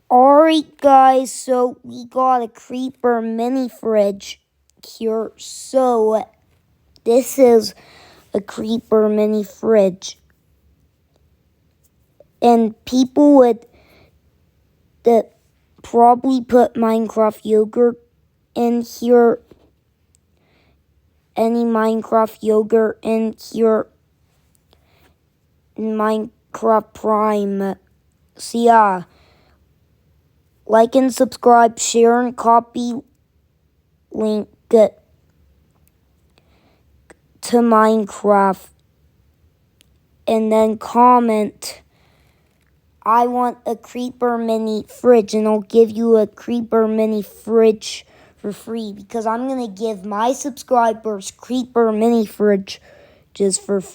Alright guys, so we got a creeper mini fridge here. So this is a creeper mini fridge. And people would probably put Minecraft yogurt in here. Any Minecraft yogurt in here. Minecraft Prime. So yeah. Like and subscribe, share and copy link to Minecraft. And then comment, I want a creeper mini fridge, and I'll give you a creeper mini fridge for free, because I'm going to give my subscribers creeper mini fridges for free.